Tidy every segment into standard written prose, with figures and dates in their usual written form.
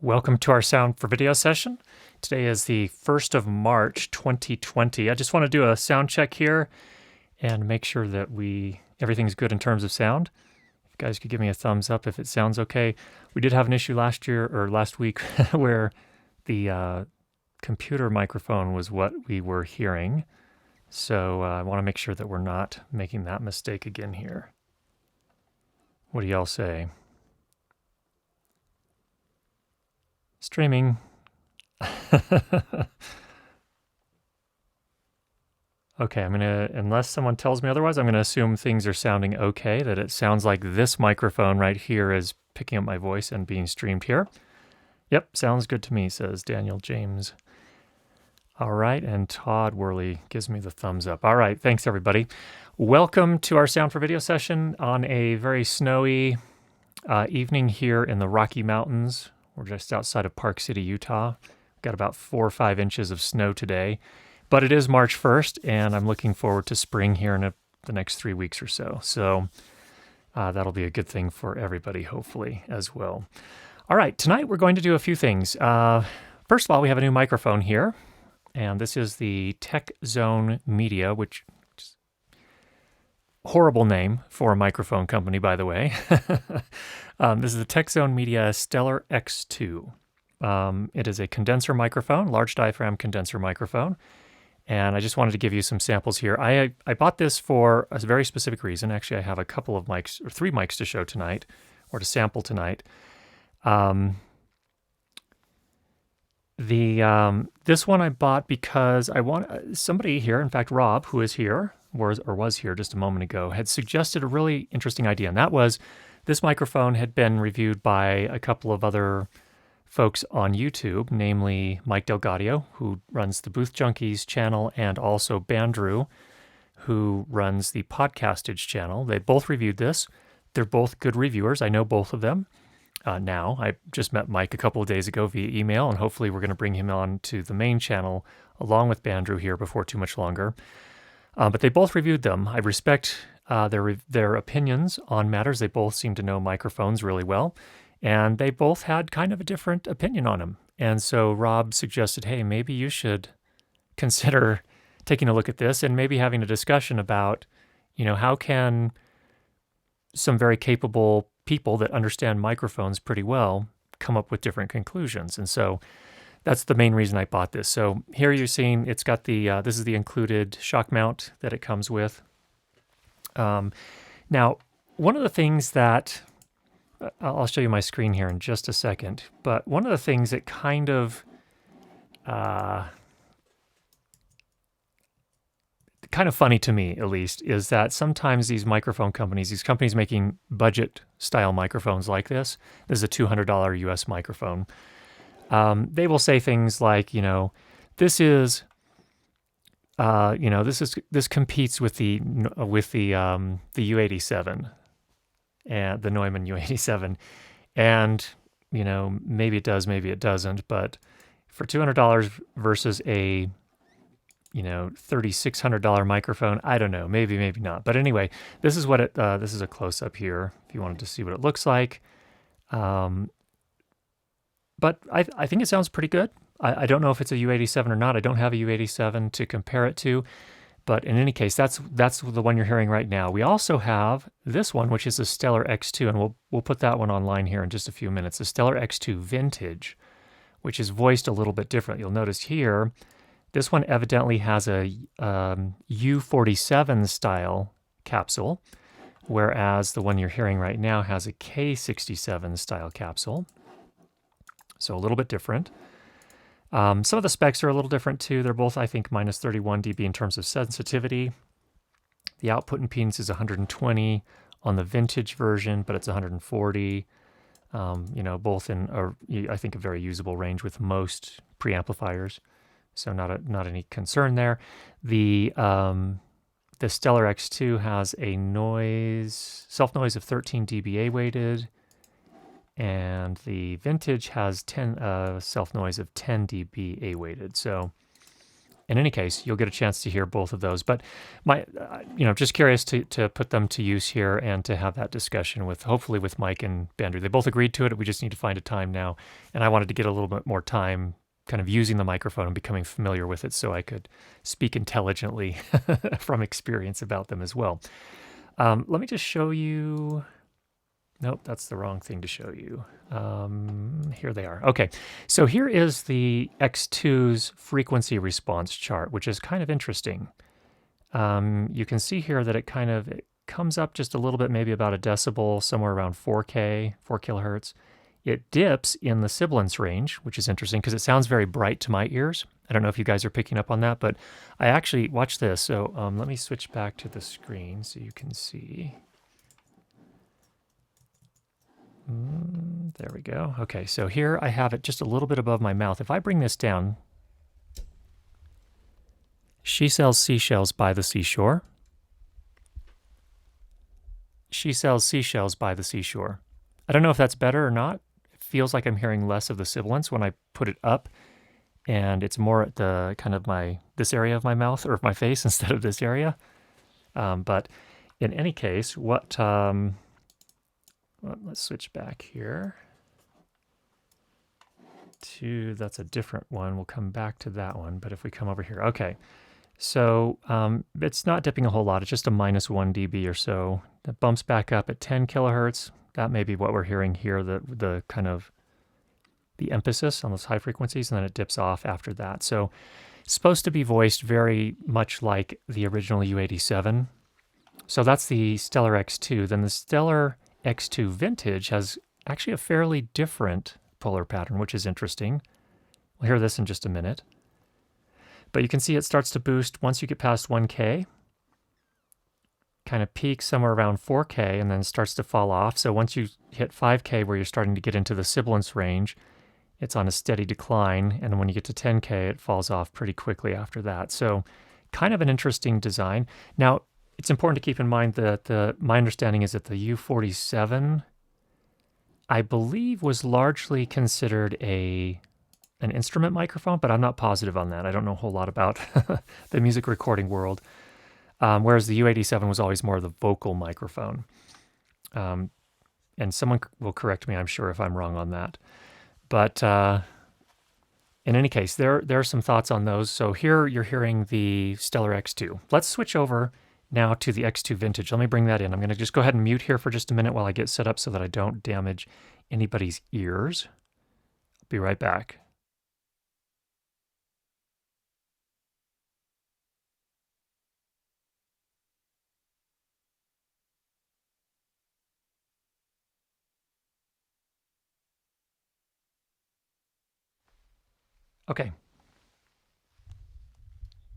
Welcome to our sound for video session. Today is the 1st of March, 2020. I just want to do a sound check here and make sure that everything's good in terms of sound. If you guys could give me a thumbs up if it sounds okay. We did have an issue last week where the computer microphone was what we were hearing. So I want to make sure that we're not making that mistake again here. What do y'all say? Streaming. Okay, unless someone tells me otherwise, I'm gonna assume things are sounding okay, that it sounds like this microphone right here is picking up my voice and being streamed here. Yep, sounds good to me, says Daniel James. All right, and Todd Worley gives me the thumbs up. All right, thanks everybody. Welcome to our sound for video session on a very snowy evening here in the Rocky Mountains. We're just outside of Park City, Utah. Got about 4 or 5 inches of snow today, but it is March 1st, and I'm looking forward to spring here in the next 3 weeks or so. So that'll be a good thing for everybody, hopefully, as well. All right, tonight we're going to do a few things. First of all, we have a new microphone here, and this is the Tech Zone Media, which is a horrible name for a microphone company, by the way. This is the Tech Zone Media Stellar X2. It is a condenser microphone, large diaphragm condenser microphone. And I just wanted to give you some samples here. I bought this for a very specific reason. Actually, I have a couple of mics, or 3 mics to show tonight, or to sample tonight. This one I bought because I want somebody here, in fact, Rob, who is here, was here just a moment ago, had suggested a really interesting idea. And that was, this microphone had been reviewed by a couple of other folks on YouTube, namely Mike Delgadio, who runs the Booth Junkies channel, and also Bandrew, who runs the Podcastage channel. They both reviewed this. They're both good reviewers. I know both of them now. I just met Mike a couple of days ago via email, and hopefully we're going to bring him on to the main channel along with Bandrew here before too much longer. But they both reviewed them. I respect their opinions on matters. They both seem to know microphones really well, and they both had kind of a different opinion on them. And so Rob suggested, hey, maybe you should consider taking a look at this and maybe having a discussion about, how can some very capable people that understand microphones pretty well come up with different conclusions. And so that's the main reason I bought this. So here you're seeing it's got this is the included shock mount that it comes with. Now, one of the things that, I'll show you my screen here in just a second, but one of the things that kind of funny to me, at least, is that sometimes these companies making budget-style microphones like this is a $200 US microphone. They will say things like, this competes with the U87 and the Neumann U87, and maybe it does, maybe it doesn't. But for $200 versus a $3,600 microphone, I don't know, maybe not. But anyway, this is what this is a close up here if you wanted to see what it looks like. But I think it sounds pretty good. I don't know if it's a U87 or not. I don't have a U87 to compare it to. But in any case, that's the one you're hearing right now. We also have this one, which is a Stellar X2, and we'll put that one online here in just a few minutes. The Stellar X2 Vintage, which is voiced a little bit different. You'll notice here, this one evidently has a U47 style capsule, whereas the one you're hearing right now has a K67 style capsule. So a little bit different. Some of the specs are a little different too. They're both, I think, minus 31 dB in terms of sensitivity. The output impedance is 120 on the vintage version, but it's 140. Both in, I think, a very usable range with most preamplifiers. So not any concern there. The Stellar X2 has a self noise of 13 dBA weighted. And the Vintage has self noise of 10 dB A weighted. So, in any case, you'll get a chance to hear both of those. But just curious to put them to use here and to have that discussion hopefully with Mike and Bandru. They both agreed to it. We just need to find a time now. And I wanted to get a little bit more time kind of using the microphone and becoming familiar with it so I could speak intelligently from experience about them as well. Let me just show you. Nope, that's the wrong thing to show you. Here they are. Okay, so here is the X2's frequency response chart, which is kind of interesting. You can see here that it comes up just a little bit, maybe about a decibel, somewhere around 4K, 4 kilohertz. It dips in the sibilance range, which is interesting because it sounds very bright to my ears. I don't know if you guys are picking up on that, but I actually, watch this. So let me switch back to the screen so you can see. There we go. Okay, so here I have it just a little bit above my mouth. If I bring this down, she sells seashells by the seashore. She sells seashells by the seashore. I don't know if that's better or not. It feels like I'm hearing less of the sibilance when I put it up, and it's more at the kind of this area of my mouth or of my face instead of this area. But in any case, let's switch back here to, that's a different one. We'll come back to that one, but if we come over here, okay. So it's not dipping a whole lot. It's just a -1 dB or so. It bumps back up at 10 kilohertz. That may be what we're hearing here, the kind of the emphasis on those high frequencies, and then it dips off after that. So it's supposed to be voiced very much like the original U87. So that's the Stellar X2. Then the Stellar X2 Vintage has actually a fairly different polar pattern, which is interesting. We'll hear this in just a minute. But you can see it starts to boost once you get past 1K, kind of peaks somewhere around 4K, and then starts to fall off. So once you hit 5K, where you're starting to get into the sibilance range, it's on a steady decline. And when you get to 10K, it falls off pretty quickly after that. So kind of an interesting design. Now, it's important to keep in mind that my understanding is that the U47, I believe, was largely considered an instrument microphone, but I'm not positive on that. I don't know a whole lot about the music recording world. Whereas the U87 was always more of the vocal microphone. And someone will correct me, I'm sure, if I'm wrong on that. But in any case, there are some thoughts on those. So here you're hearing the Stellar X2. Let's switch over now to the X2 Vintage. Let me bring that in. I'm going to just go ahead and mute here for just a minute while I get set up so that I don't damage anybody's ears. I'll be right back. Okay.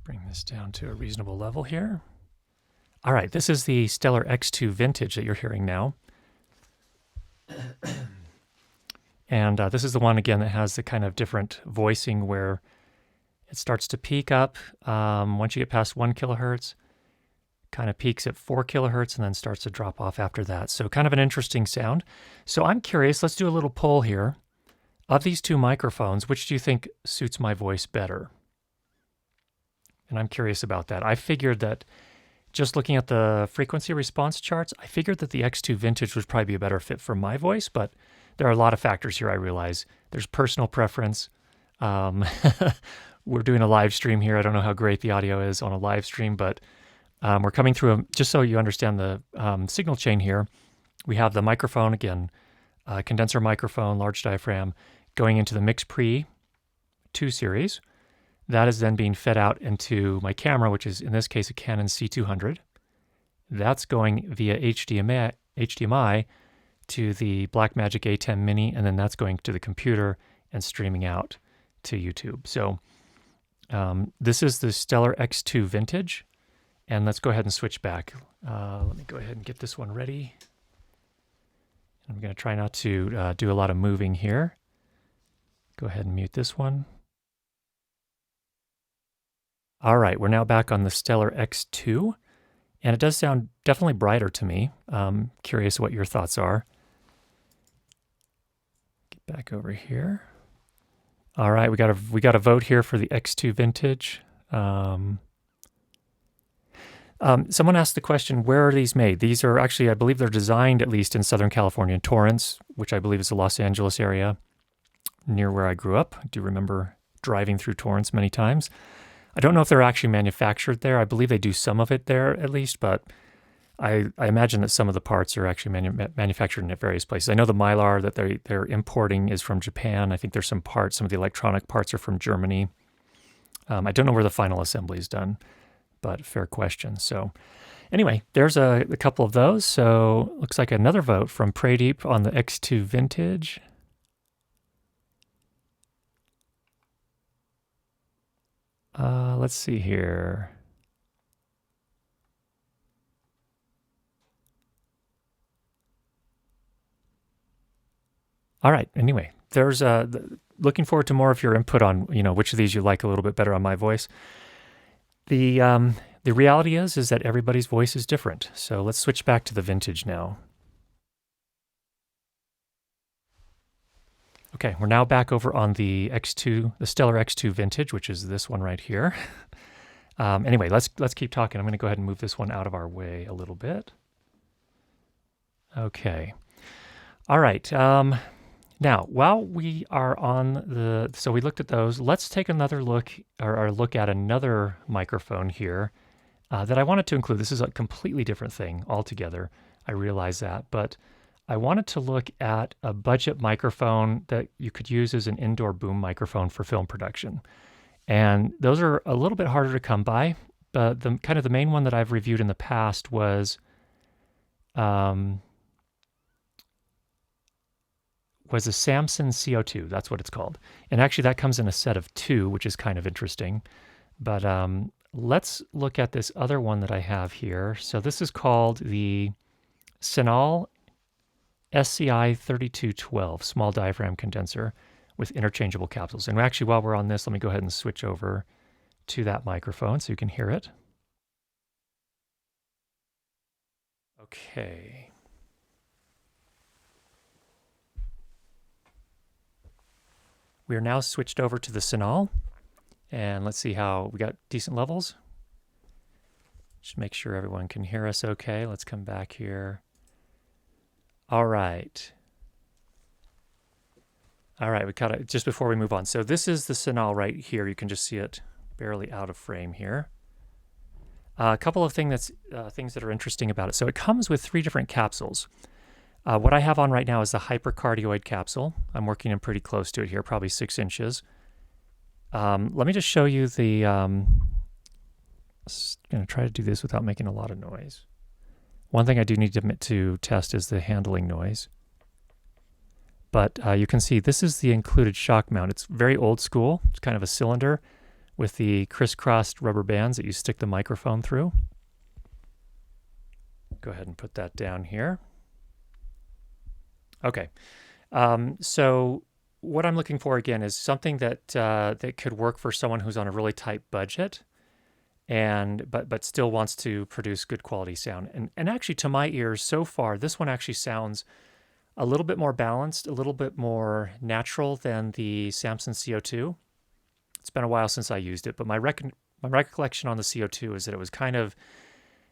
Bring this down to a reasonable level here. All right, this is the Stellar X2 Vintage that you're hearing now. And this is the one, again, that has the kind of different voicing where it starts to peak up once you get past 1 kilohertz, kind of peaks at 4 kilohertz, and then starts to drop off after that. So kind of an interesting sound. So I'm curious, let's do a little poll here. Of these two microphones, which do you think suits my voice better? And I'm curious about that. I figured that just looking at the frequency response charts, I figured that the X2 Vintage would probably be a better fit for my voice, but there are a lot of factors here, I realize. There's personal preference. We're doing a live stream here. I don't know how great the audio is on a live stream, but we're coming through, just so you understand the signal chain here, we have the microphone, again, condenser microphone, large diaphragm, going into the Mix Pre 2 series. That is then being fed out into my camera, which is in this case a Canon C200. That's going via HDMI to the Blackmagic A10 Mini, and then that's going to the computer and streaming out to YouTube. So this is the Stellar X2 Vintage, and let's go ahead and switch back. Let me go ahead and get this one ready. I'm going to try not to do a lot of moving here. Go ahead and mute this one. All right, we're now back on the Stellar X2, and it does sound definitely brighter to me. Curious what your thoughts are. Get back over here. All right, we got a vote here for the X2 Vintage. Someone asked the question, where are these made? These are actually, I believe they're designed at least in Southern California, in Torrance, which I believe is the Los Angeles area, near where I grew up. I do remember driving through Torrance many times. I don't know if they're actually manufactured there. I believe they do some of it there at least, but I imagine that some of the parts are actually manufactured in various places. I know the Mylar that they're importing is from Japan. I think there's some parts, some of the electronic parts are from Germany. I don't know where the final assembly is done, but fair question. So anyway, there's a couple of those. So looks like another vote from Pradeep on the X2 Vintage. Let's see here. All right. Anyway, there's looking forward to more of your input on which of these you like a little bit better on my voice. The reality is that everybody's voice is different. So let's switch back to the Vintage now. Okay, we're now back over on the X2, the Stellar X2 Vintage, which is this one right here. Anyway, let's keep talking. I'm going to go ahead and move this one out of our way a little bit. Okay. All right. Now, while we are on so we looked at those, let's take another look, or look at another microphone here that I wanted to include. This is a completely different thing altogether. I realize that, but I wanted to look at a budget microphone that you could use as an indoor boom microphone for film production. And those are a little bit harder to come by, but the main one that I've reviewed in the past was a Samson CO2. That's what it's called. And actually that comes in a set of 2, which is kind of interesting. But let's look at this other one that I have here. So this is called the Senal SCI 3212 small diaphragm condenser with interchangeable capsules. And actually, while we're on this, let me go ahead and switch over to that microphone so you can hear it. Okay. We are now switched over to the Senal, and let's see how we got decent levels. Just make sure everyone can hear us okay. Let's come back here. All right. All right, we got it just before we move on. So this is the Senal right here. You can just see it barely out of frame here. A couple of things that are interesting about it. So it comes with 3 different capsules. What I have on right now is the hypercardioid capsule. I'm working in pretty close to it here, probably 6 inches. Let me just show you the, I'm going to try to do this without making a lot of noise. One thing I do need to test is the handling noise. But you can see this is the included shock mount. It's very old school. It's kind of a cylinder with the crisscrossed rubber bands that you stick the microphone through. Go ahead and put that down here. Okay. So what I'm looking for again is something that that could work for someone who's on a really tight budget, but still wants to produce good quality sound. And actually, to my ears so far, this one actually sounds a little bit more balanced, a little bit more natural than the Samson CO2. It's been a while since I used it, but my recollection on the CO2 is that it was kind of,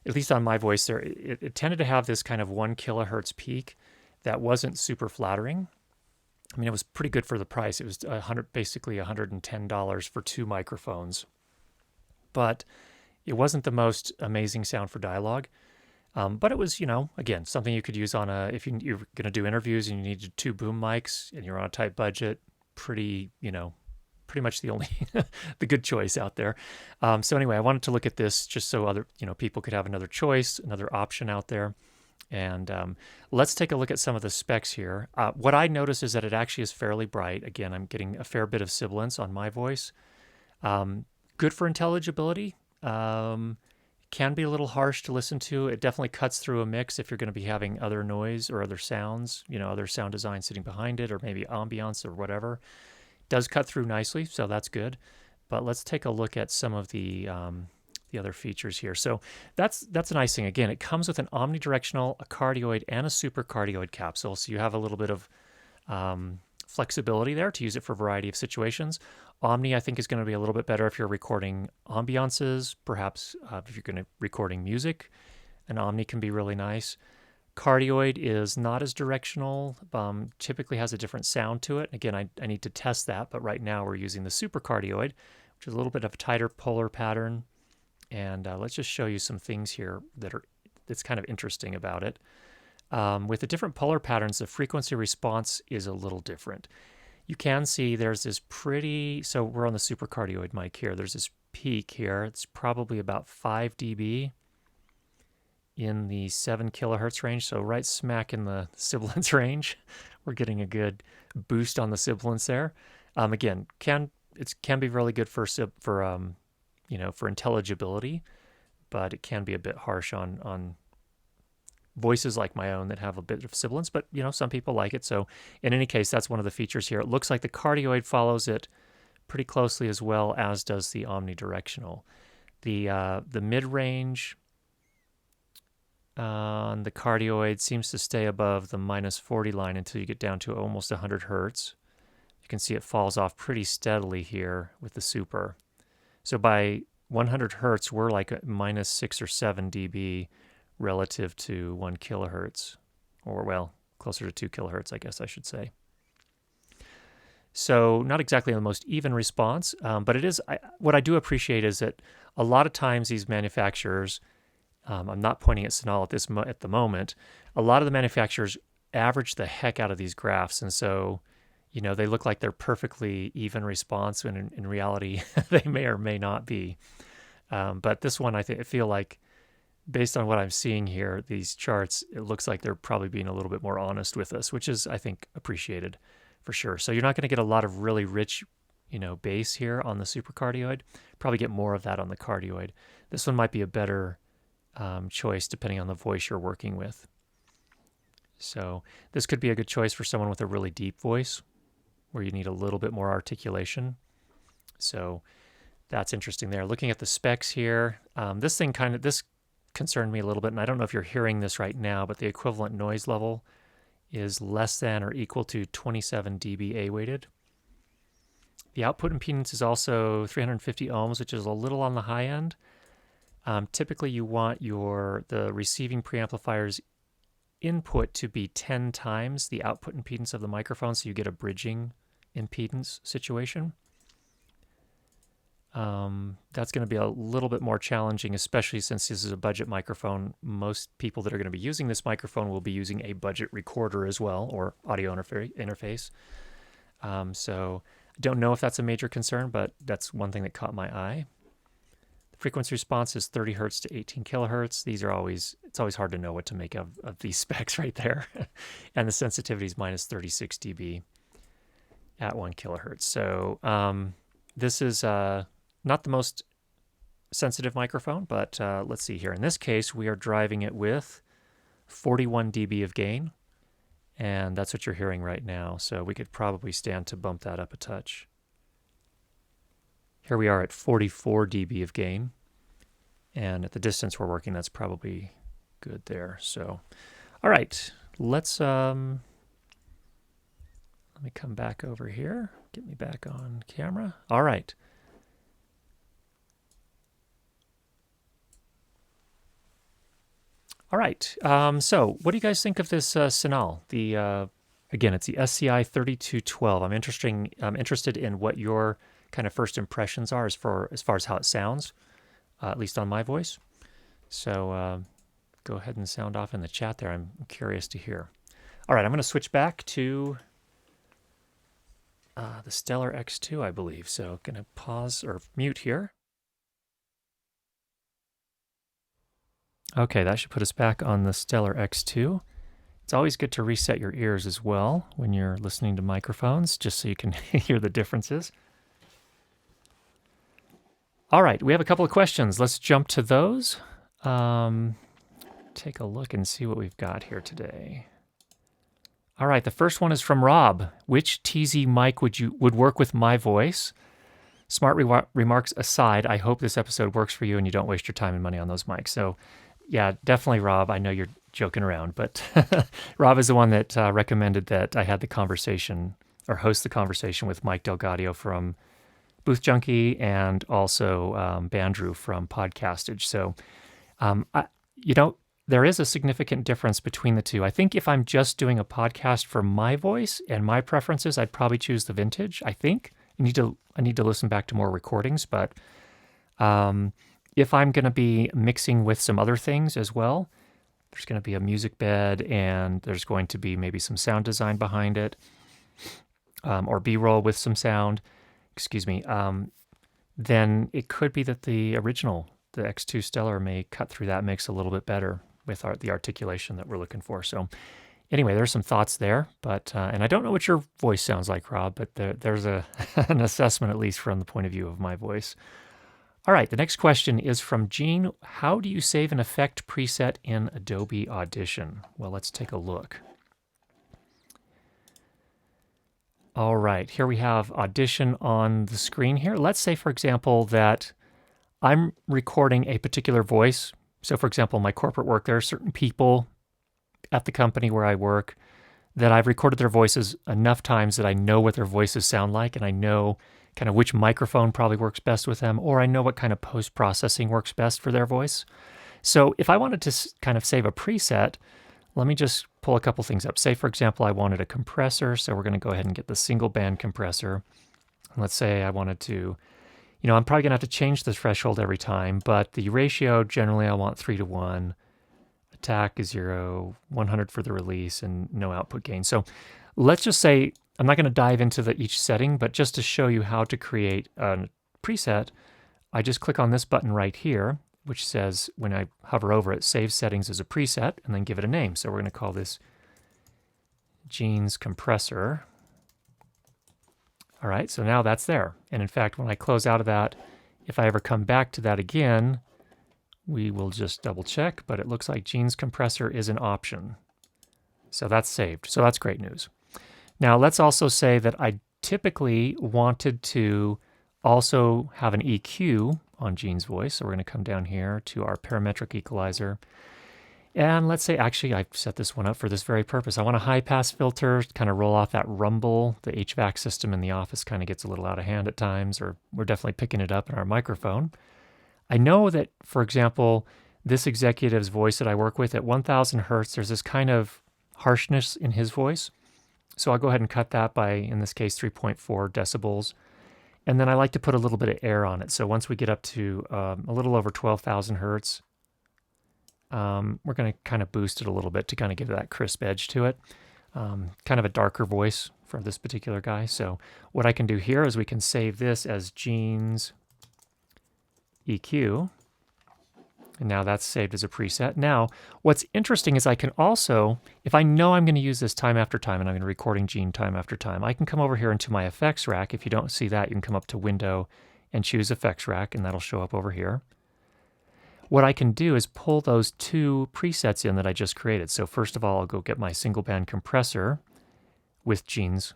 at least on my voice there, it tended to have this kind of 1 kilohertz peak that wasn't super flattering. I mean, it was pretty good for the price. It was basically $110 for 2 microphones, but it wasn't the most amazing sound for dialogue. But it was, again, something you could use on if you're going to do interviews and you need 2 boom mics and you're on a tight budget, pretty much the only, the good choice out there. So anyway, I wanted to look at this just so other, people could have another choice, another option out there. And let's take a look at some of the specs here. What I notice is that it actually is fairly bright. Again, I'm getting a fair bit of sibilance on my voice. Good for intelligibility. Can be a little harsh to listen to. It definitely cuts through a mix if you're going to be having other noise or other sounds, other sound design sitting behind it, or maybe ambiance or whatever. It does cut through nicely, so that's good. But let's take a look at some of the other features here. So that's a nice thing. Again, it comes with an omnidirectional, a cardioid, and a supercardioid capsule, so you have a little bit of flexibility there to use it for a variety of situations. Omni, I think, is going to be a little bit better if you're recording ambiances, perhaps if you're going to recording music. An Omni can be really nice. Cardioid is not as directional, typically has a different sound to it. Again, I need to test that, but right now we're using the supercardioid, which is a little bit of a tighter polar pattern. And let's just show you some things here that's kind of interesting about it. With the different polar patterns, the frequency response is a little different. You can see there's this so we're on the supercardioid mic here. There's this peak here. It's probably about 5 dB in the 7 kilohertz range. So right smack in the sibilance range, we're getting a good boost on the sibilance there. Again, can be really good for intelligibility, but it can be a bit harsh on voices like my own that have a bit of sibilance, but some people like it. So in any case, that's one of the features here. It looks like the cardioid follows it pretty closely, as well as does the omnidirectional. The mid-range on the cardioid seems to stay above the -40 line until you get down to almost 100 hertz. You can see it falls off pretty steadily here with the super. So by 100 hertz, we're like at -6 or 7 dB relative to 1 kilohertz, or well, closer to 2 kilohertz, I guess I should say. So not exactly the most even response, but it is. What I do appreciate is that a lot of times these manufacturers, I'm not pointing at Senal at the moment, a lot of the manufacturers average the heck out of these graphs, and so they look like they're perfectly even response when in reality they may or may not be. But this one, I feel like, based on what I'm seeing here, these charts, it looks like they're probably being a little bit more honest with us, which is, I think, appreciated for sure. So you're not going to get a lot of really rich, bass here on the supercardioid. Probably get more of that on the cardioid. This one might be a better choice depending on the voice you're working with. So this could be a good choice for someone with a really deep voice where you need a little bit more articulation. So that's interesting there. Looking at the specs here, this concerned me a little bit, and I don't know if you're hearing this right now, but the equivalent noise level is less than or equal to 27 dB A-weighted. The output impedance is also 350 ohms, which is a little on the high end. Typically, you want the receiving preamplifier's input to be 10 times the output impedance of the microphone, so you get a bridging impedance situation. That's going to be a little bit more challenging, especially since this is a budget microphone. Most people that are going to be using this microphone will be using a budget recorder as well, or audio interface. So I don't know if that's a major concern, but that's one thing that caught my eye. The frequency response is 30 hertz to 18 kilohertz. It's always hard to know what to make of these specs right there. And the sensitivity is -36 dB at 1 kilohertz. So this is not the most sensitive microphone, but let's see here. In this case, we are driving it with 41 dB of gain, and that's what you're hearing right now. So we could probably stand to bump that up a touch. Here we are at 44 dB of gain, and at the distance we're working, that's probably good there. So, all right, let me come back over here. Get me back on camera. All right. All right. So what do you guys think of this Senal? Again, it's the SCI 3212. I'm interested in what your kind of first impressions are as far as how it sounds, at least on my voice. So go ahead and sound off in the chat there. I'm curious to hear. All right, I'm going to switch back to the Stellar X2, I believe. So going to pause or mute here. Okay, that should put us back on the Stellar X2. It's always good to reset your ears as well when you're listening to microphones, just so you can hear the differences. All right, we have a couple of questions. Let's jump to those. Take a look and see what we've got here today. All right, the first one is from Rob. Which TZ mic would work with my voice? Smart remarks aside, I hope this episode works for you and you don't waste your time and money on those mics. So yeah, definitely, Rob. I know you're joking around, but Rob is the one that recommended that I had the conversation or host the conversation with Mike Delgadio from Booth Junkie and also Bandrew from Podcastage. So, there is a significant difference between the two. I think if I'm just doing a podcast for my voice and my preferences, I'd probably choose the vintage. I think I need to listen back to more recordings, but if I'm going to be mixing with some other things as well, there's going to be a music bed and there's going to be maybe some sound design behind it, or B-roll with some sound. Excuse me. Then it could be that the X2 Stellar may cut through that mix a little bit better with the articulation that we're looking for. So anyway, there's some thoughts there, but and I don't know what your voice sounds like, Rob, but there's an assessment at least from the point of view of my voice. All right, the next question is from Gene. How do you save an effect preset in Adobe Audition? Well, let's take a look. All right, here we have Audition on the screen here. Let's say, for example, that I'm recording a particular voice. So, for example, my corporate work, there are certain people at the company where I work that I've recorded their voices enough times that I know what their voices sound like, and I know kind of which microphone probably works best with them, or I know what kind of post-processing works best for their voice. So if I wanted to kind of save a preset, let me just pull a couple things up. Say, for example, I wanted a compressor, so we're going to go ahead and get the single band compressor. Let's say I wanted to, I'm probably going to have to change the threshold every time, but the ratio, generally I want 3:1. Attack is 0, 100 for the release, and no output gain. So let's just say, I'm not going to dive into each setting, but just to show you how to create a preset, I just click on this button right here, which says, when I hover over it, save settings as a preset, and then give it a name. So we're going to call this Gene's compressor. All right, so now that's there. And in fact, when I close out of that, if I ever come back to that again, we will just double check, but it looks like Gene's compressor is an option. So that's saved. So that's great news. Now let's also say that I typically wanted to also have an EQ on Gene's voice. So we're going to come down here to our parametric equalizer. And let's say, actually, I've set this one up for this very purpose. I want a high-pass filter to kind of roll off that rumble. The HVAC system in the office kind of gets a little out of hand at times, or we're definitely picking it up in our microphone. I know that, for example, this executive's voice that I work with at 1,000 hertz, there's this kind of harshness in his voice. So I'll go ahead and cut that by, in this case, 3.4 decibels. And then I like to put a little bit of air on it. So once we get up to a little over 12,000 hertz, we're going to kind of boost it a little bit to kind of give that crisp edge to it. Kind of a darker voice for this particular guy. So what I can do here is we can save this as Gene's EQ. And now that's saved as a preset. Now, what's interesting is I can also, if I know I'm going to use this time after time, and I'm going to be recording Gene time after time, I can come over here into my effects rack. If you don't see that, you can come up to Window and choose Effects Rack, and that'll show up over here. What I can do is pull those two presets in that I just created. So first of all, I'll go get my single band compressor with Gene's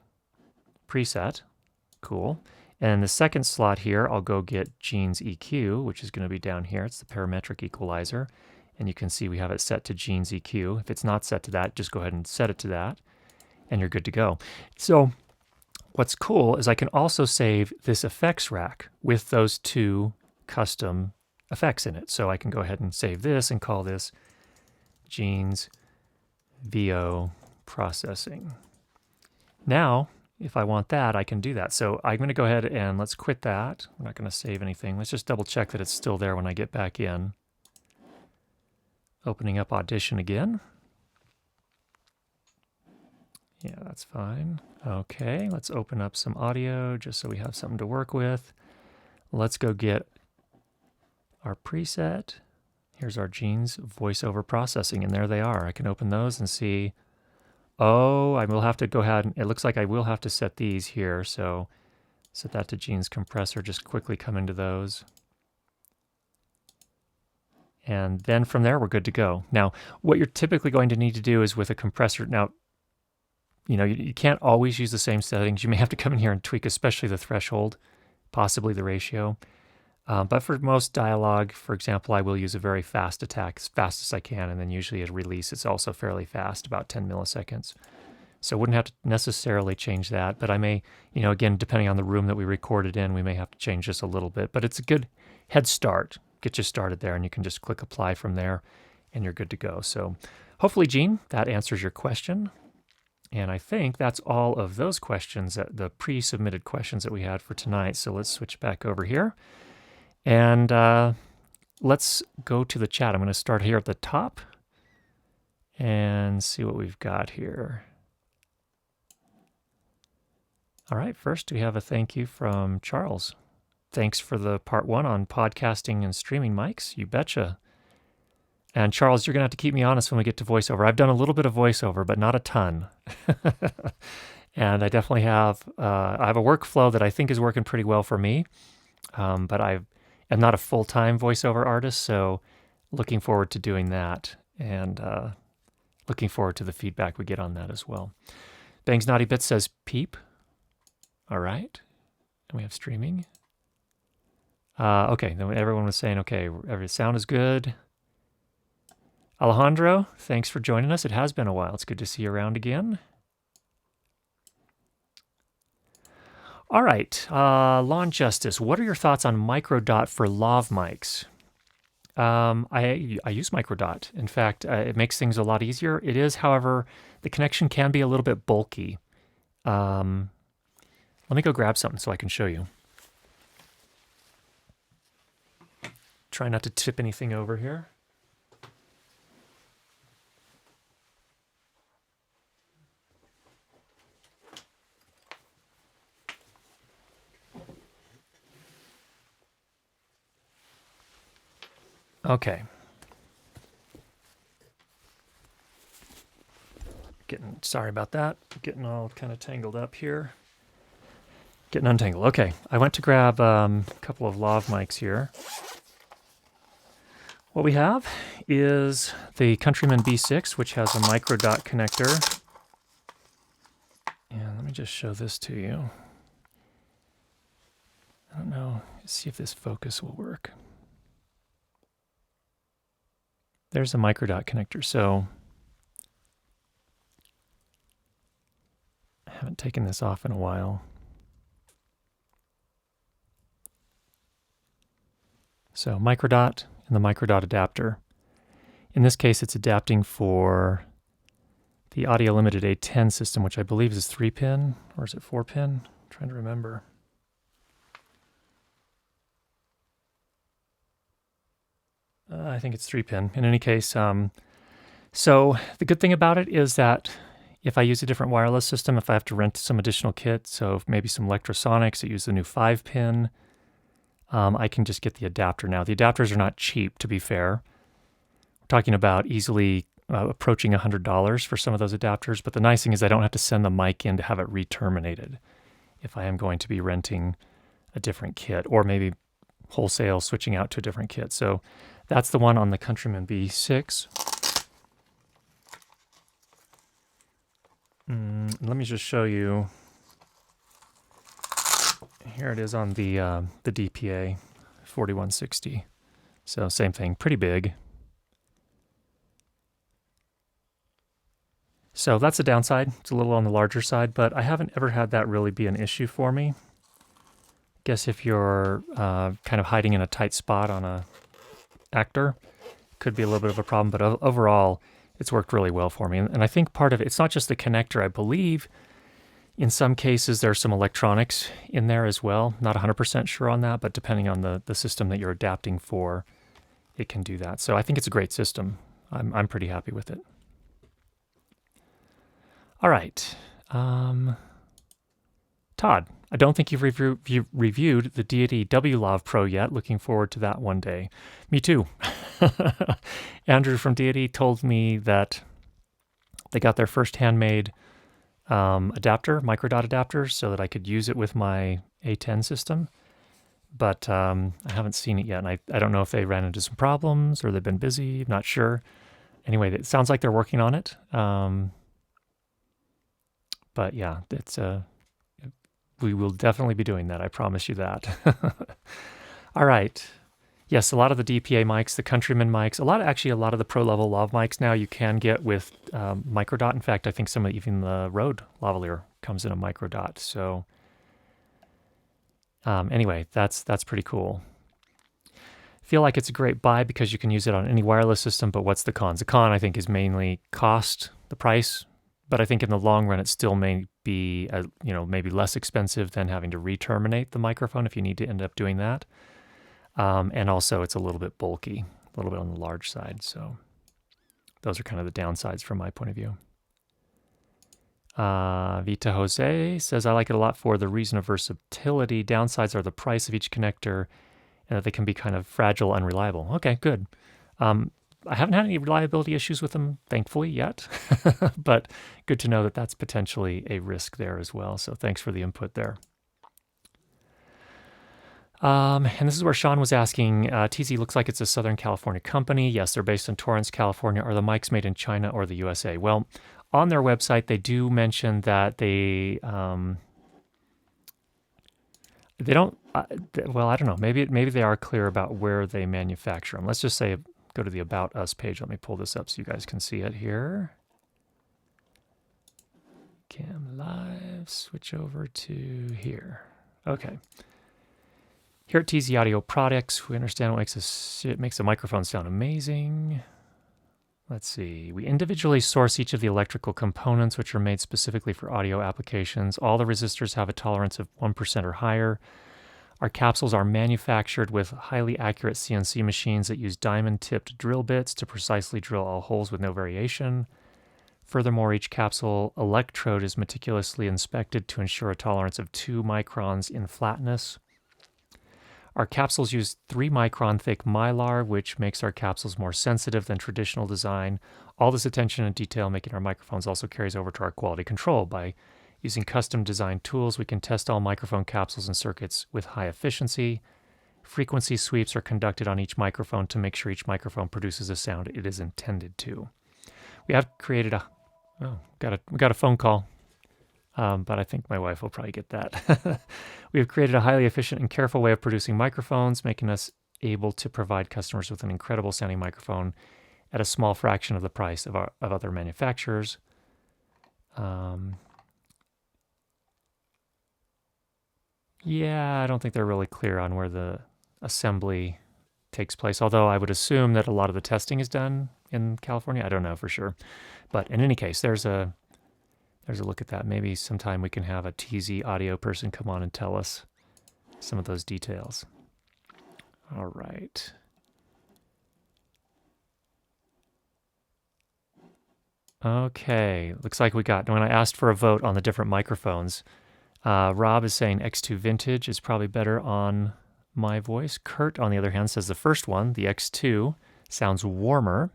preset. Cool. And the second slot here, I'll go get Gene's EQ, which is going to be down here. It's the parametric equalizer. And you can see we have it set to Gene's EQ. If it's not set to that, just go ahead and set it to that, and you're good to go. So what's cool is I can also save this effects rack with those two custom effects in it. So I can go ahead and save this and call this Gene's VO processing. Now, if I want that, I can do that. So I'm going to go ahead and let's quit that. We're not going to save anything. Let's just double check that it's still there when I get back in. Opening up Audition again. Yeah, that's fine. Okay, let's open up some audio just so we have something to work with. Let's go get our preset. Here's our Gene's voiceover processing, and there they are. I can open those and see. Oh, I will have to go ahead, it looks like I will have to set these here, so set that to Gene's compressor, just quickly come into those. And then from there, we're good to go. Now, what you're typically going to need to do is with a compressor, now, you can't always use the same settings. You may have to come in here and tweak, especially the threshold, possibly the ratio. But for most dialogue, for example, I will use a very fast attack, as fast as I can, and then usually a release is also fairly fast, about 10 milliseconds. So wouldn't have to necessarily change that, but I may, again, depending on the room that we recorded in, we may have to change this a little bit, but it's a good head start. Get you started there, and you can just click apply from there, and you're good to go. So hopefully, Gene, that answers your question. And I think that's all of those questions, the pre-submitted questions that we had for tonight. So let's switch back over here. And let's go to the chat. I'm going to start here at the top and see what we've got here. All right, first we have a thank you from Charles. Thanks for the part 1 on podcasting and streaming mics. You betcha. And Charles, you're going to have to keep me honest when we get to voiceover. I've done a little bit of voiceover, but not a ton. And I definitely have I have a workflow that I think is working pretty well for me. But I am not a full-time voiceover artist, so looking forward to doing that, and looking forward to the feedback we get on that as well. Bangs Naughty Bits says peep. All right. And we have streaming. Okay, then everyone was saying, okay, every sound is good. Alejandro, thanks for joining us. It has been a while. It's good to see you around again. All right, Lawn Justice, what are your thoughts on microdot for lav mics? I use microdot. In fact, it makes things a lot easier. It is, however, the connection can be a little bit bulky. Let me go grab something so I can show you. Try not to tip anything over here. Okay. Sorry about that. Getting all kind of tangled up here. Getting untangled. Okay, I went to grab a couple of lav mics here. What we have is the Countryman B6, which has a microdot connector. And let me just show this to you. I don't know. Let's see if this focus will work. There's a microdot connector. So I haven't taken this off in a while. So microdot and the microdot adapter. In this case, it's adapting for the audio limited A10 system, which I believe is 3-pin, or is it 4-pin? I'm trying to remember. I think it's 3-pin. In any case, so the good thing about it is that if I use a different wireless system, if I have to rent some additional kit, so maybe some electrosonics that use the new 5-pin, I can just get the adapter now. The adapters are not cheap, to be fair. We're talking about easily approaching $100 for some of those adapters, but the nice thing is I don't have to send the mic in to have it re-terminated if I am going to be renting a different kit, or maybe wholesale switching out to a different kit. So that's the one on the Countryman B6. Let me just show you. Here it is on the DPA 4160. So same thing, pretty big. So that's the downside. It's a little on the larger side, but I haven't ever had that really be an issue for me. Guess if you're kind of hiding in a tight spot on a actor, could be a little bit of a problem, but overall, it's worked really well for me. And I think part of it, it's not just the connector. I believe in some cases there's some electronics in there as well. Not 100% sure on that, but depending on the system that you're adapting for, it can do that. So I think it's a great system. I'm pretty happy with it. All right. Todd, I don't think you've reviewed the Deity WLAV Pro yet. Looking forward to that one day. Me too. Andrew from Deity told me that they got their first handmade adapter, microdot adapter, so that I could use it with my A10 system. But I haven't seen it yet, and I don't know if they ran into some problems or they've been busy. I'm not sure. Anyway, it sounds like they're working on it. But yeah, it's we will definitely be doing that. I promise you that. All right. Yes, a lot of the DPA mics, the Countryman mics, a lot of the pro level lav mics now you can get with microdot. In fact, I think even the Rode lavalier comes in a microdot. So anyway, that's pretty cool. Feel like it's a great buy because you can use it on any wireless system, but what's the cons? The con, I think, is mainly cost, the price, but I think in the long run it still may be maybe less expensive than having to re-terminate the microphone if you need to end up doing that. And also it's a little bit bulky, a little bit on the large side. So those are kind of the downsides from my point of view. Vita Jose says, I like it a lot for the reason of versatility. Downsides are the price of each connector and that they can be kind of fragile, unreliable. Okay, good. I haven't had any reliability issues with them, thankfully, yet. But good to know that that's potentially a risk there as well. So thanks for the input there. And this is where Sean was asking, TZ looks like it's a Southern California company. Yes, they're based in Torrance, California. Are the mics made in China or the USA? Well, on their website, they do mention that they don't, well, I don't know. Maybe they are clear about where they manufacture them. Let's just say, go to the About Us page. Let me pull this up so you guys can see it here. Cam Live, switch over to here. Okay. Here at TZ Audio Products, we understand what makes a microphone sound amazing. Let's see. We individually source each of the electrical components, which are made specifically for audio applications. All the resistors have a tolerance of 1% or higher. Our capsules are manufactured with highly accurate CNC machines that use diamond-tipped drill bits to precisely drill all holes with no variation. Furthermore, each capsule electrode is meticulously inspected to ensure a tolerance of 2 microns in flatness. Our capsules use 3-micron thick mylar, which makes our capsules more sensitive than traditional design. All this attention and detail making our microphones also carries over to our quality control. By using custom designed tools, we can test all microphone capsules and circuits with high efficiency. Frequency sweeps are conducted on each microphone to make sure each microphone produces the sound it is intended to. We have created we got a phone call. But I think my wife will probably get that. We have created a highly efficient and careful way of producing microphones, making us able to provide customers with an incredible sounding microphone at a small fraction of the price of other manufacturers. Yeah, I don't think they're really clear on where the assembly takes place, although I would assume that a lot of the testing is done in California. I don't know for sure. But in any case, there's a look at that. Maybe sometime we can have a TZ audio person come on and tell us some of those details. All right. Okay, looks like when I asked for a vote on the different microphones, Rob is saying X2 Vintage is probably better on my voice. Kurt, on the other hand, says the first one, the X2, sounds warmer.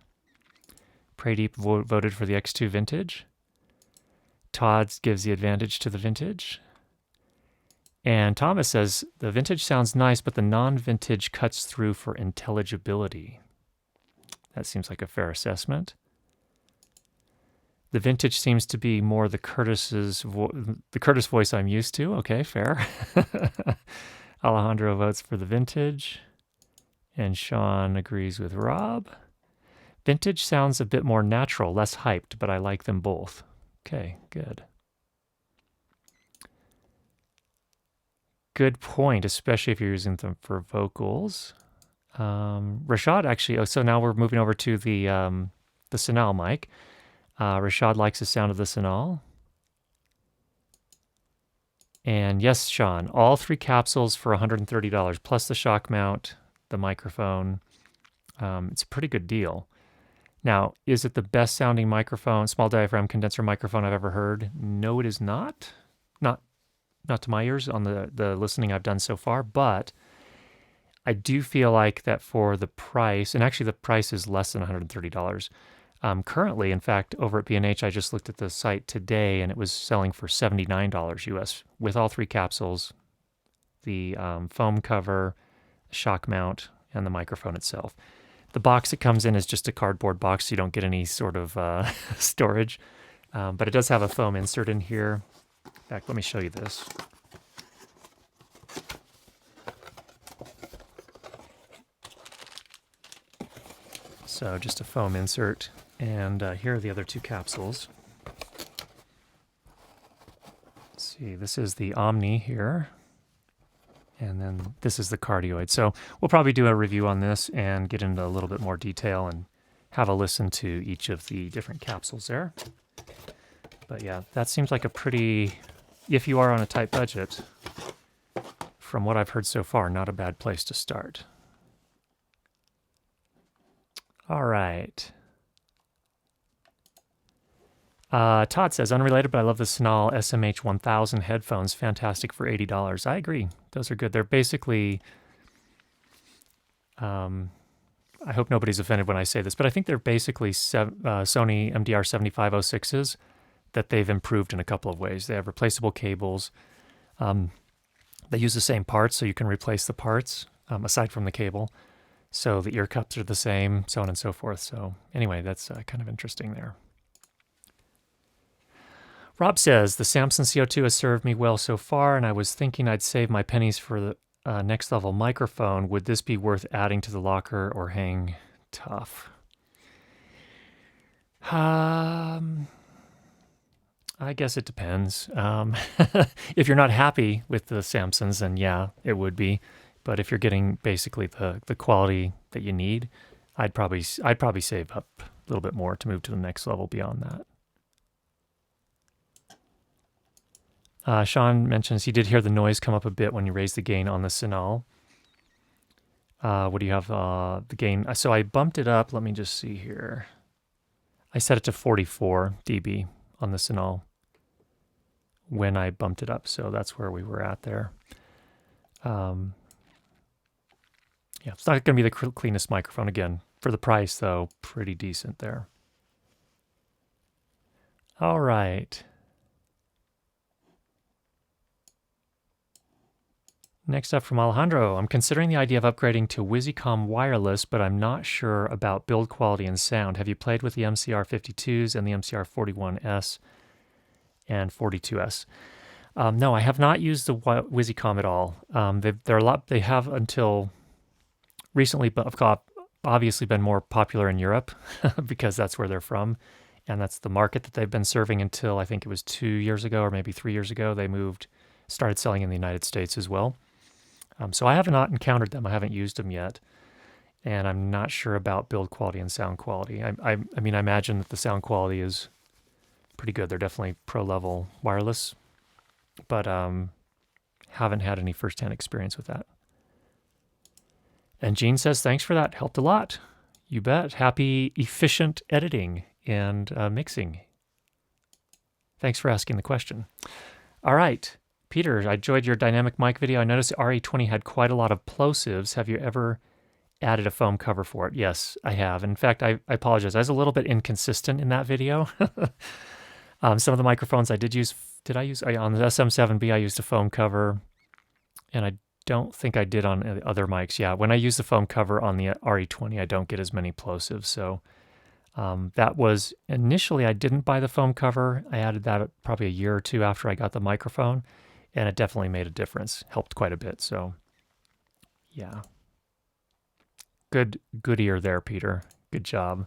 Pradeep voted for the X2 Vintage. Todd gives the advantage to the Vintage. And Thomas says, the Vintage sounds nice, but the non-Vintage cuts through for intelligibility. That seems like a fair assessment. The Vintage seems to be more the Curtis voice I'm used to. Okay, fair. Alejandro votes for the Vintage. And Sean agrees with Rob. Vintage sounds a bit more natural, less hyped, but I like them both. Okay, good. Good point, especially if you're using them for vocals. Rashad actually, so now we're moving over to the Senal mic. Rashad likes the sound of the Senal. And yes, Sean, all 3 capsules for $130, plus the shock mount, the microphone. It's a pretty good deal. Now, is it the best sounding microphone, small diaphragm condenser microphone I've ever heard? No, it is not. Not to my ears on the listening I've done so far, but I do feel like that for the price, and actually the price is less than $130. Currently, in fact, over at B&H, I just looked at the site today and it was selling for $79 US with all 3 capsules, the foam cover, shock mount, and the microphone itself. The box it comes in is just a cardboard box, so you don't get any sort of storage. But it does have a foam insert in here. In fact, let me show you this. So just a foam insert, and here are the other two capsules. Let's see, this is the Omni here, and then this is the cardioid. So we'll probably do a review on this and get into a little bit more detail and have a listen to each of the different capsules there. But yeah, that seems like a pretty, if you are on a tight budget, from what I've heard so far, not a bad place to start. All right. Todd says, unrelated, but I love the Senal SMH 1000 headphones. Fantastic for $80. I agree. Those are good. They're basically, I hope nobody's offended when I say this, but I think they're basically Sony MDR 7506s that they've improved in a couple of ways. They have replaceable cables. They use the same parts, so you can replace the parts aside from the cable. So the ear cups are the same, so on and so forth. So anyway, that's kind of interesting there. Rob says, the Samson CO2 has served me well so far, and I was thinking I'd save my pennies for the next level microphone. Would this be worth adding to the locker or hang tough? I guess it depends. If you're not happy with the Samsons, then yeah, it would be. But if you're getting basically the quality that you need, I'd probably save up a little bit more to move to the next level beyond that. Sean mentions he did hear the noise come up a bit when you raised the gain on the Senal. What do you have the gain? So I bumped it up. Let me just see here. I set it to 44 dB on the Senal when I bumped it up. So that's where we were at there. Yeah, it's not going to be the cleanest microphone again. For the price, though, pretty decent there. All right. Next up from Alejandro, I'm considering the idea of upgrading to Wizicom wireless, but I'm not sure about build quality and sound. Have you played with the MCR52s and the MCR41S and 42S? No, I have not used the Wizicom at all. They have until recently, but obviously been more popular in Europe because that's where they're from, and that's the market that they've been serving until I think it was 2 years ago or maybe 3 years ago. They started selling in the United States as well. So I have not encountered them. I haven't used them yet, and I'm not sure about build quality and sound quality. I mean, I imagine that the sound quality is pretty good. They're definitely pro-level wireless, but haven't had any firsthand experience with that. And Gene says, thanks for that. Helped a lot. You bet. Happy, efficient editing and mixing. Thanks for asking the question. All right. Peter, I enjoyed your dynamic mic video. I noticed the RE20 had quite a lot of plosives. Have you ever added a foam cover for it? Yes, I have. In fact, I apologize. I was a little bit inconsistent in that video. Some of the microphones I did use, on the SM7B, I used a foam cover, and I don't think I did on the other mics. Yeah, when I use the foam cover on the RE20, I don't get as many plosives. So that was, initially I didn't buy the foam cover. I added that probably a year or two after I got the microphone. And it definitely made a difference, helped quite a bit. So, yeah. Good ear there, Peter. Good job.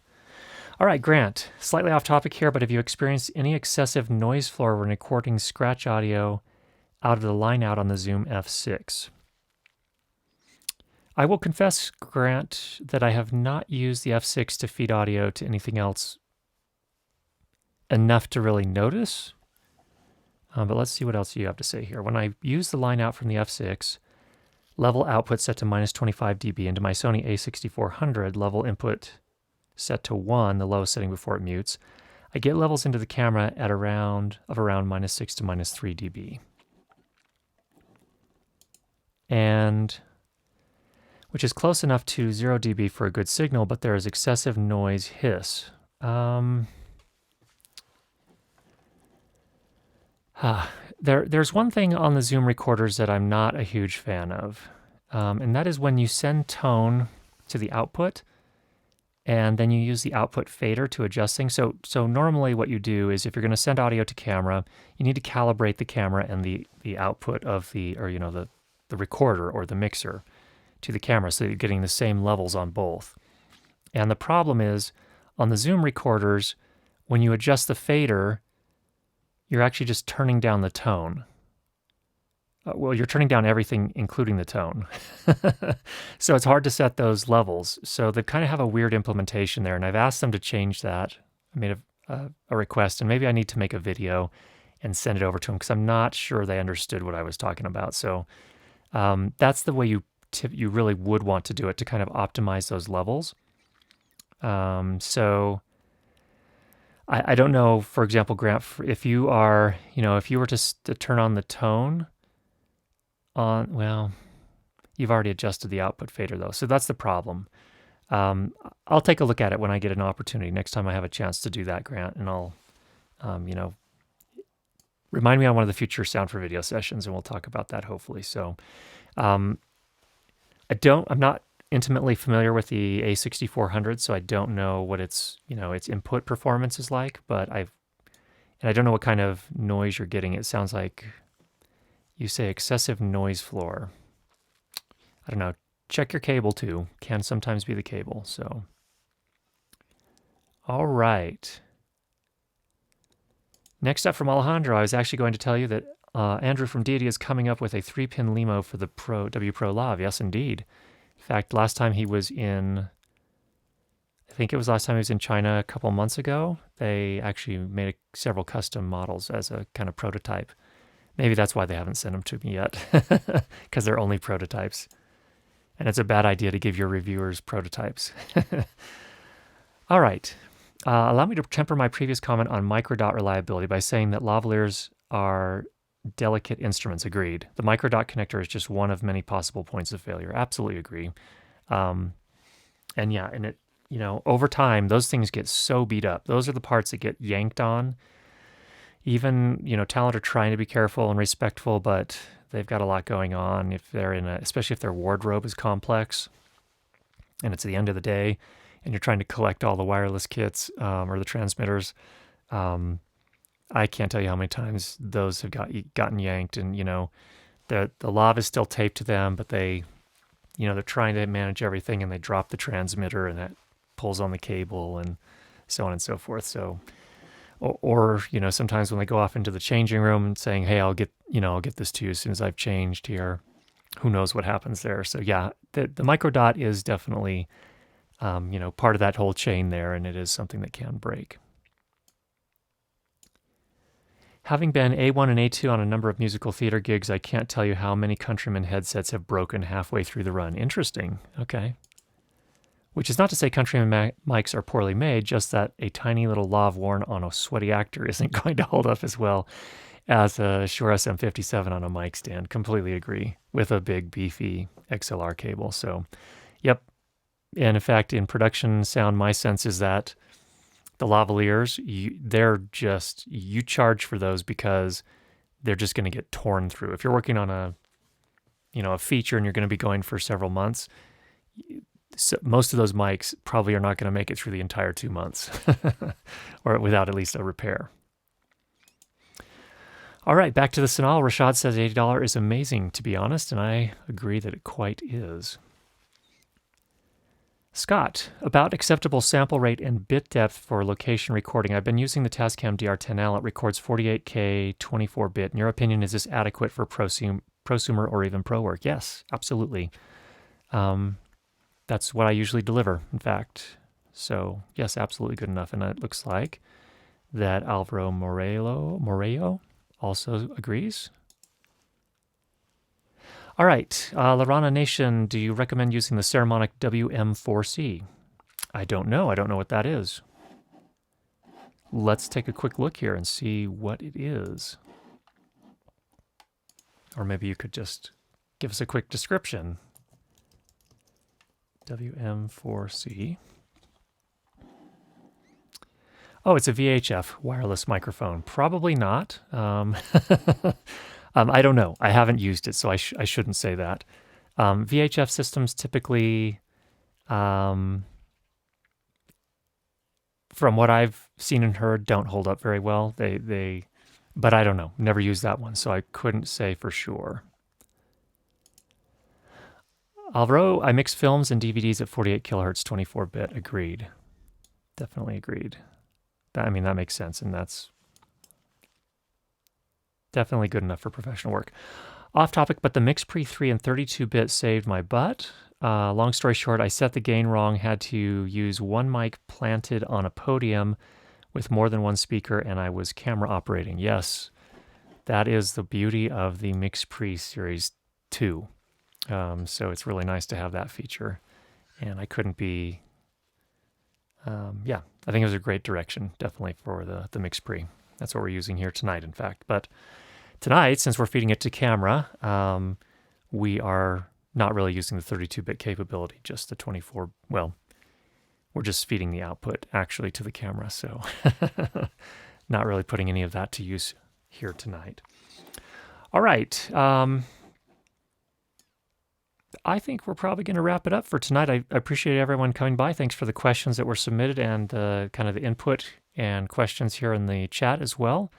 All right, Grant, slightly off topic here, but have you experienced any excessive noise floor when recording scratch audio out of the line out on the Zoom F6? I will confess, Grant, that I have not used the F6 to feed audio to anything else enough to really notice. But let's see what else you have to say here. When I use the line out from the F6, level output set to minus 25 dB into my Sony a6400, level input set to 1, the lowest setting before it mutes, I get levels into the camera at around minus 6 to minus 3 dB. And which is close enough to 0 dB for a good signal, but there is excessive noise hiss. There's one thing on the Zoom recorders that I'm not a huge fan of, and that is when you send tone to the output, and then you use the output fader to adjust things. So normally what you do is if you're going to send audio to camera, you need to calibrate the camera and the output of the recorder or the mixer to the camera so that you're getting the same levels on both. And the problem is, on the Zoom recorders, when you adjust the fader, you're actually just turning down the tone. Well, you're turning down everything, including the tone. So it's hard to set those levels. So they kind of have a weird implementation there, and I've asked them to change that. I made a request, and maybe I need to make a video and send it over to them because I'm not sure they understood what I was talking about. So that's the way you really would want to do it, to kind of optimize those levels. So I don't know, for example, Grant, if you are, if you were to turn on the tone on, well, you've already adjusted the output fader though. So that's the problem. I'll take a look at it when I get an opportunity. Next time I have a chance to do that, Grant, and I'll, remind me on one of the future Sound for Video sessions, and we'll talk about that hopefully. So I'm not intimately familiar with the A6400, so I don't know what its input performance is like, but I don't know what kind of noise you're getting. It sounds like you say excessive noise floor. I don't know. Check your cable too. Can sometimes be the cable. So, all right. Next up from Alejandro, I was actually going to tell you that Andrew from Deity is coming up with a 3-pin Limo for the W Pro Lav. Yes, indeed. In fact, last time he was in China a couple months ago, they actually made several custom models as a kind of prototype. Maybe that's why they haven't sent them to me yet, because they're only prototypes. And it's a bad idea to give your reviewers prototypes. All right. Allow me to temper my previous comment on microdot reliability by saying that lavaliers are delicate instruments. Agreed. The microdot connector is just one of many possible points of failure. Absolutely agree. And it, over time, those things get so beat up. Those are the parts that get yanked on. Even, talent are trying to be careful and respectful, but they've got a lot going on. If they're especially if their wardrobe is complex, and it's the end of the day, and you're trying to collect all the wireless kits or the transmitters, I can't tell you how many times those have gotten yanked, and the lav is still taped to them, but they, they're trying to manage everything, and they drop the transmitter, and that pulls on the cable, and so on and so forth. So, or sometimes when they go off into the changing room and saying, "Hey, I'll get this to you as soon as I've changed here," who knows what happens there? So yeah, the microdot is definitely part of that whole chain there, and it is something that can break. Having been A1 and A2 on a number of musical theater gigs, I can't tell you how many Countryman headsets have broken halfway through the run. Interesting. Okay. Which is not to say Countryman mics are poorly made, just that a tiny little lav worn on a sweaty actor isn't going to hold up as well as a Shure SM57 on a mic stand. Completely agree, with a big, beefy XLR cable. So, yep. And in fact, in production sound, my sense is that the lavaliers, you charge for those because they're just going to get torn through. If you're working on a feature and you're going to be going for several months, most of those mics probably are not going to make it through the entire 2 months or without at least a repair. All right, back to the Senal. Rashad says $80 is amazing, to be honest, and I agree that it quite is. Scott, about acceptable sample rate and bit depth for location recording. I've been using the Tascam DR10L. It records 48K 24-bit. In your opinion, is this adequate for prosumer or even pro work? Yes, absolutely. That's what I usually deliver, in fact. So, yes, absolutely good enough. And it looks like that Alvaro Morello also agrees. All right, Larana Nation, do you recommend using the Ceramonic WM4C? I don't know. I don't know what that is. Let's take a quick look here and see what it is. Or maybe you could just give us a quick description. WM4C. Oh, it's a VHF wireless microphone. Probably not. I don't know. I haven't used it, so I shouldn't say that. VHF systems typically, from what I've seen and heard, don't hold up very well. But I don't know. Never used that one, so I couldn't say for sure. Alvaro, I mix films and DVDs at 48 kilohertz, 24-bit. Agreed. Definitely agreed. That makes sense, and that's definitely good enough for professional work. Off topic, but the MixPre 3 and 32-bit saved my butt. Long story short, I set the gain wrong, had to use one mic planted on a podium with more than one speaker, and I was camera operating. Yes, that is the beauty of the MixPre Series 2. So it's really nice to have that feature. And I couldn't be... I think it was a great direction, definitely, for the MixPre. That's what we're using here tonight, in fact. But tonight, since we're feeding it to camera, we are not really using the 32-bit capability, just the 24. Well, we're just feeding the output actually to the camera, so not really putting any of that to use here tonight. All right. I think we're probably going to wrap it up for tonight. I appreciate everyone coming by. Thanks for the questions that were submitted and kind of the input and questions here in the chat as well.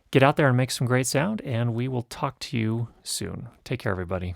Get out there and make some great sound, and we will talk to you soon. Take care, everybody.